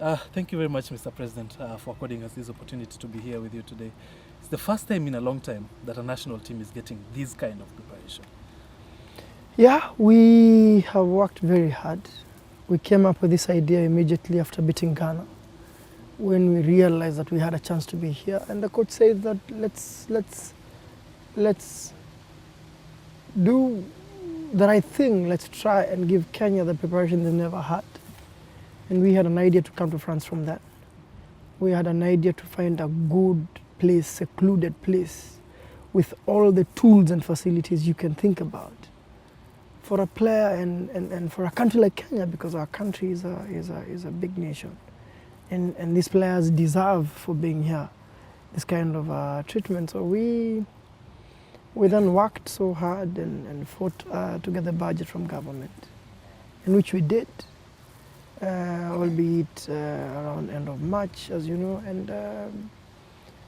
Thank you very much, Mr. President, for according us this opportunity to be here with you today. It's the first time in a long time that a national team is getting this kind of preparation. Yeah, we have worked very hard. We came up with this idea immediately after beating Ghana, when we realized that we had a chance to be here. And the coach said that let's do the right thing. Let's try and give Kenya the preparation they never had. And we had an idea to come to France from that. We had an idea to find a good place, secluded place, with all the tools and facilities you can think about for a player and for a country like Kenya, because our country is a big nation. And these players deserve for being here this kind of treatment. So we then worked so hard and fought to get the budget from government, in which we did. Albeit around end of March, as you know, and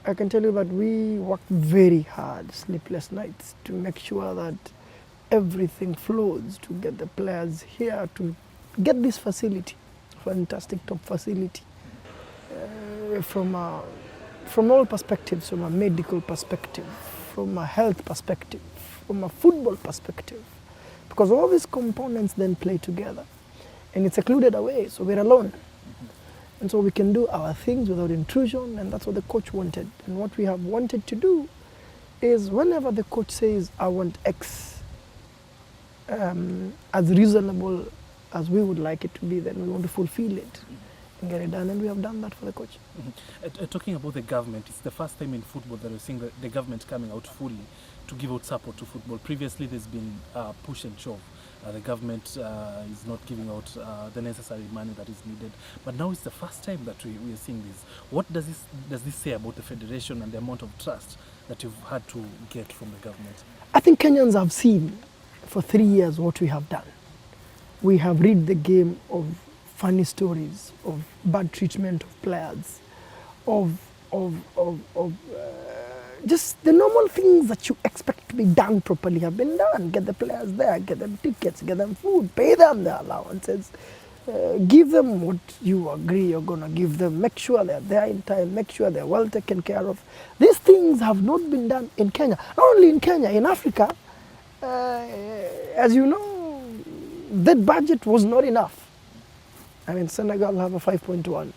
I can tell you that we worked very hard, sleepless nights, to make sure that everything flows to get the players here, to get this facility, fantastic top facility, from all perspectives, from a medical perspective, from a health perspective, from a football perspective, because all these components then play together. And it's secluded away, so we're alone. And so we can do our things without intrusion, and that's what the coach wanted. And what we have wanted to do is, whenever the coach says, I want X, as reasonable as we would like it to be, then we want to fulfill it and get it done, and we have done that for the coach. Talking about the government, it's the first time in football that we're seeing the government coming out fully to give out support to football. Previously, there's been push and shove. The government is not giving out the necessary money that is needed. But now it's the first time that we are seeing this. What does this say about the federation and the amount of trust that you've had to get from the government? I think Kenyans have seen for 3 years what we have done. We have read the game of funny stories, of bad treatment of players, of just the normal things that you expect to be done properly have been done. Get the players there, get them tickets, get them food, pay them their allowances, give them what you agree you're going to give them, make sure they're there in time, make sure they're well taken care of. These things have not been done in Kenya. Not only in Kenya, in Africa, as you know, that budget was not enough. I mean, Senegal have a $5.1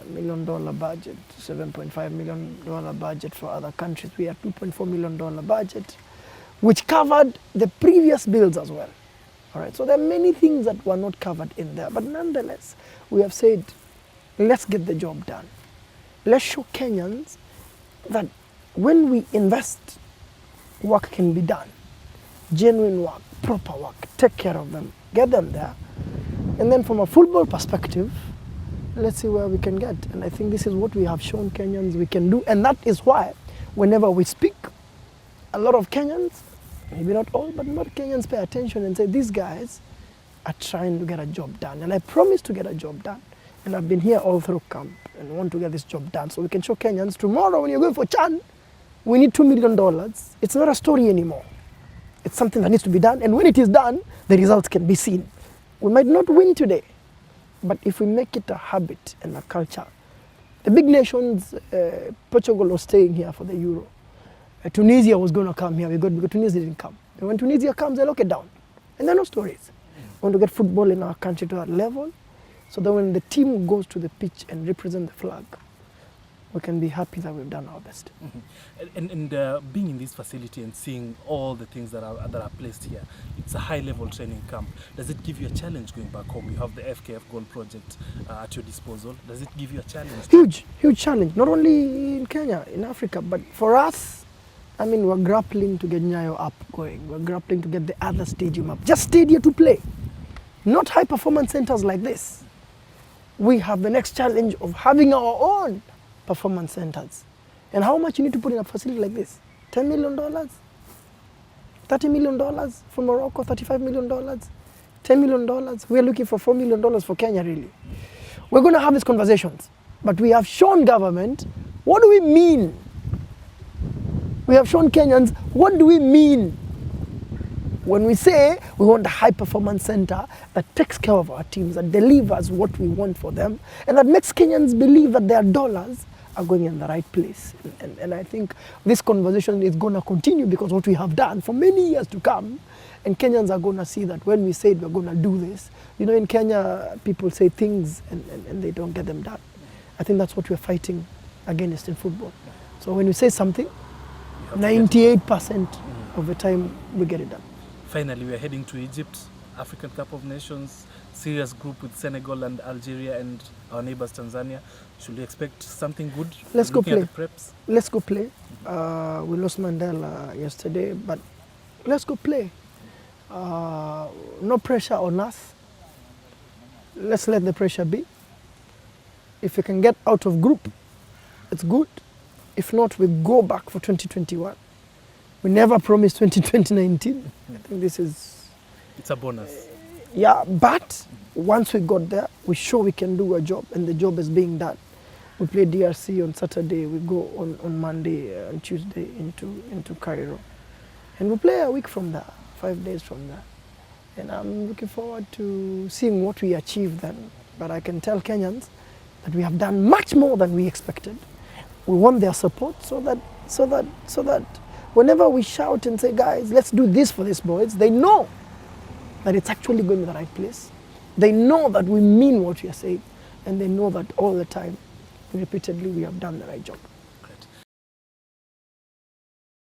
million budget, $7.5 million budget for other countries. We had $2.4 million budget, which covered the previous bills as well. All right, so there are many things that were not covered in there, but nonetheless, we have said, let's get the job done. Let's show Kenyans that when we invest, work can be done. Genuine work, proper work, take care of them, get them there. And then from a football perspective, let's see where we can get. And I think this is what we have shown Kenyans we can do. And that is why whenever we speak, a lot of Kenyans, maybe not all, but more Kenyans pay attention and say, these guys are trying to get a job done. And I promise to get a job done. And I've been here all through camp and want to get this job done. So we can show Kenyans tomorrow when you're going for Chan, we need $2 million. It's not a story anymore. It's something that needs to be done. And when it is done, the results can be seen. We might not win today, but if we make it a habit and a culture, the big nations, Portugal was staying here for the Euro. Tunisia was going to come here, because Tunisia didn't come. And when Tunisia comes, they lock it down. And there are no stories. We want to get football in our country to that level, so that when the team goes to the pitch and represent the flag, we can be happy that we've done our best. And being in this facility and seeing all the things that are placed here, it's a high-level training camp. Does it give you a challenge going back home? You have the FKF Goal project at your disposal. Does it give you a challenge? Huge challenge. Not only in Kenya, in Africa, but for us, I mean, we're grappling to get Nyayo up going. We're grappling to get the other stadium up. Just stadium to play. Not high-performance centers like this. We have the next challenge of having our own performance centers. And how much you need to put in a facility like this? $10 million? $30 million for Morocco, $35 million? $10 million? We're looking for $4 million for Kenya, really. We're going to have these conversations. But we have shown government, what do we mean? We have shown Kenyans, what do we mean When we say we want a high performance center that takes care of our teams, that delivers what we want for them, and that makes Kenyans believe that their dollars are going in the right place. And I think this conversation is going to continue because what we have done for many years to come, and Kenyans are going to see that when we said we're going to do this, you know, in Kenya, people say things and they don't get them done. I think that's what we're fighting against in football. So when we say something, 98% of the time we get it done. Finally, we are heading to Egypt, African Cup of Nations, serious group with Senegal and Algeria and our neighbors Tanzania. Should we expect something good? Let's go play. Preps? Let's go play. We lost Mandela yesterday, but let's go play. No pressure on us. Let's let the pressure be. If we can get out of group, it's good. If not, we go back for 2021. We never promised 2019. I think this is... It's a bonus. Yeah, but once we got there, we show we can do a job, and the job is being done. We play DRC on Saturday, we go on Monday and Tuesday into Cairo. And we play a week from there, 5 days from there. And I'm looking forward to seeing what we achieve then. But I can tell Kenyans that we have done much more than we expected. We want their support so that whenever we shout and say, guys, let's do this for these boys, they know that it's actually going to the right place. They know that we mean what we are saying, and they know that all the time, repeatedly, we have done the right job.